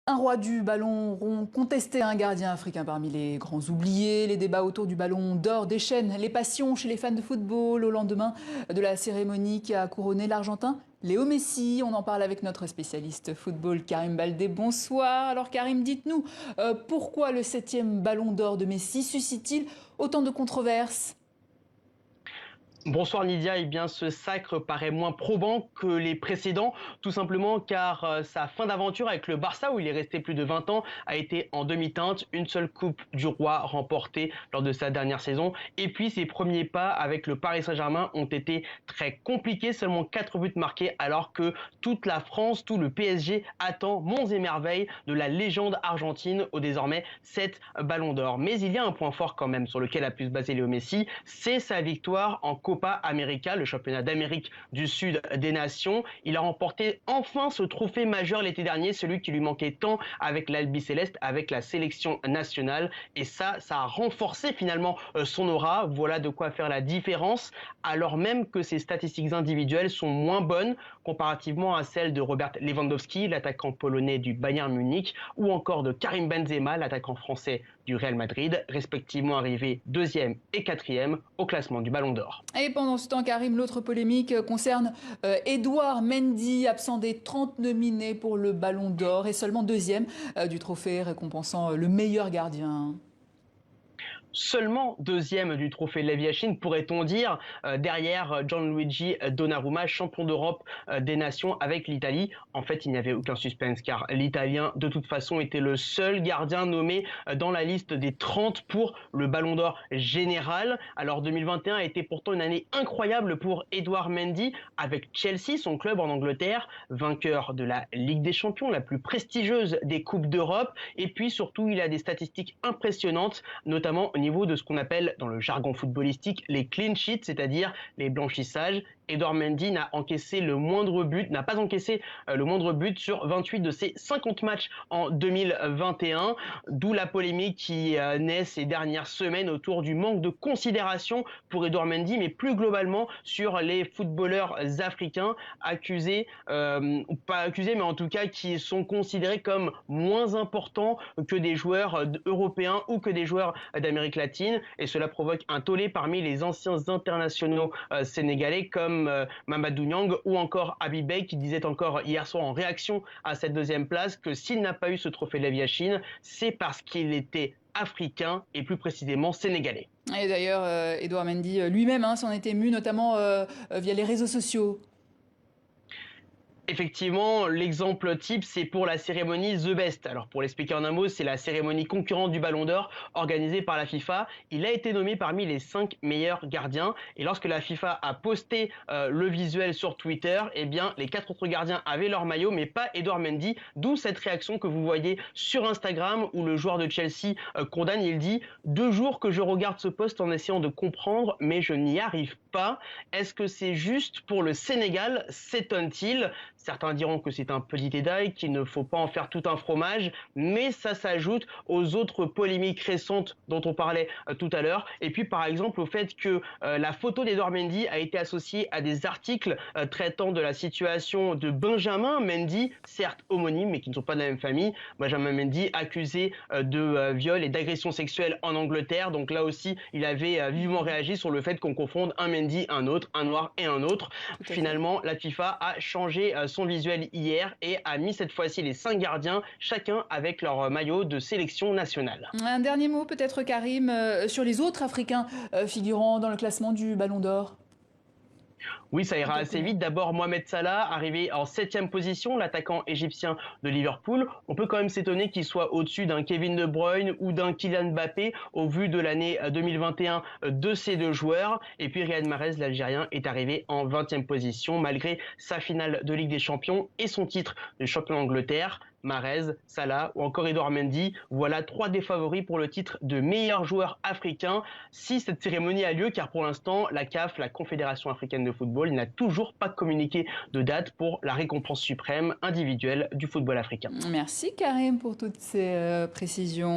Un roi du ballon rond contesté, un gardien africain parmi les grands oubliés, les débats autour du ballon d'or déchaînent les passions chez les fans de football au lendemain de la cérémonie qui a couronné l'Argentin Léo Messi. On en parle avec notre spécialiste football Karim Baldé. Bonsoir. Alors Karim, dites-nous, pourquoi le 7e ballon d'or de Messi suscite-t-il autant de controverses ? Bonsoir Nidia, eh bien ce sacre paraît moins probant que les précédents, tout simplement car sa fin d'aventure avec le Barça, où il est resté plus de 20 ans, a été en demi-teinte, une seule coupe du roi remportée lors de sa dernière saison, et puis ses premiers pas avec le Paris Saint-Germain ont été très compliqués, seulement 4 buts marqués, alors que toute la France, tout le PSG attend monts et merveilles de la légende argentine au désormais 7 ballons d'or. Mais il y a un point fort quand même sur lequel a pu se baser Léo Messi, c'est sa victoire en Copa América, le championnat d'Amérique du Sud des Nations. Il a remporté enfin ce trophée majeur l'été dernier, celui qui lui manquait tant avec l'Albi Céleste, avec la sélection nationale. Et ça a renforcé finalement son aura. Voilà de quoi faire la différence, alors même que ses statistiques individuelles sont moins bonnes comparativement à celles de Robert Lewandowski, l'attaquant polonais du Bayern Munich, ou encore de Karim Benzema, l'attaquant français du Real Madrid, respectivement arrivés 2e et 4e au classement du Ballon d'Or. Et pendant ce temps, Karim, l'autre polémique concerne Edouard Mendy, absent des 30 nominés pour le Ballon d'Or et seulement 2e du trophée récompensant le meilleur gardien. Seulement 2e du trophée Lev Yachine, pourrait-on dire, derrière Gianluigi Donnarumma, champion d'Europe des nations avec l'Italie. En fait, il n'y avait aucun suspense car l'Italien, de toute façon, était le seul gardien nommé dans la liste des 30 pour le Ballon d'Or général. Alors 2021 a été pourtant une année incroyable pour Edouard Mendy avec Chelsea, son club en Angleterre, vainqueur de la Ligue des Champions, la plus prestigieuse des Coupes d'Europe. Et puis surtout, il a des statistiques impressionnantes, notamment au niveau de ce qu'on appelle dans le jargon footballistique les clean sheets, c'est-à-dire les blanchissages. Edouard Mendy n'a pas encaissé le moindre but sur 28 de ses 50 matchs en 2021, d'où la polémique qui naît ces dernières semaines autour du manque de considération pour Edouard Mendy, mais plus globalement sur les footballeurs africains accusés, ou pas accusés, mais en tout cas qui sont considérés comme moins importants que des joueurs européens ou que des joueurs d'Amérique latine, et cela provoque un tollé parmi les anciens internationaux sénégalais comme Mamadou Niang ou encore Habib Beye, qui disait encore hier soir en réaction à cette 2e place que s'il n'a pas eu ce trophée Lev Yachine, c'est parce qu'il était africain et plus précisément sénégalais. Et d'ailleurs, Edouard Mendy lui-même s'en est ému, notamment via les réseaux sociaux. Effectivement, l'exemple type, c'est pour la cérémonie The Best. Alors, pour l'expliquer en un mot, c'est la cérémonie concurrente du Ballon d'Or organisée par la FIFA. Il a été nommé parmi les 5 meilleurs gardiens. Et lorsque la FIFA a posté le visuel sur Twitter, eh bien, les 4 autres gardiens avaient leur maillot, mais pas Edouard Mendy. D'où cette réaction que vous voyez sur Instagram où le joueur de Chelsea condamne. Il dit « 2 jours que je regarde ce post en essayant de comprendre, mais je n'y arrive pas. Est-ce que c'est juste pour le Sénégal ?» s'étonne-t-il. Certains diront que c'est un petit détail, qu'il ne faut pas en faire tout un fromage, mais ça s'ajoute aux autres polémiques récentes dont on parlait tout à l'heure. Et puis par exemple au fait que la photo d'Edouard Mendy a été associée à des articles traitant de la situation de Benjamin Mendy, certes homonyme, mais qui ne sont pas de la même famille. Benjamin Mendy accusé de viol et d'agression sexuelle en Angleterre. Donc là aussi, il avait vivement réagi sur le fait qu'on confonde un Mendy, un autre, un noir et un autre. Finalement, la FIFA a changé son visuel hier et a mis cette fois-ci les 5 gardiens, chacun avec leur maillot de sélection nationale. Un dernier mot peut-être, Karim, sur les autres Africains figurant dans le classement du Ballon d'Or. Oui, ça ira assez vite. D'abord, Mohamed Salah, arrivé en 7e position, l'attaquant égyptien de Liverpool. On peut quand même s'étonner qu'il soit au-dessus d'un Kevin De Bruyne ou d'un Kylian Mbappé au vu de l'année 2021 de ces 2 joueurs. Et puis Riyad Mahrez, l'Algérien, est arrivé en 20e position malgré sa finale de Ligue des Champions et son titre de champion d'Angleterre. Mahrez, Salah ou encore Edouard Mendy, voilà 3 des favoris pour le titre de meilleur joueur africain si cette cérémonie a lieu, car pour l'instant la CAF, la Confédération africaine de football, n'a toujours pas communiqué de date pour la récompense suprême individuelle du football africain. Merci Karim pour toutes ces précisions.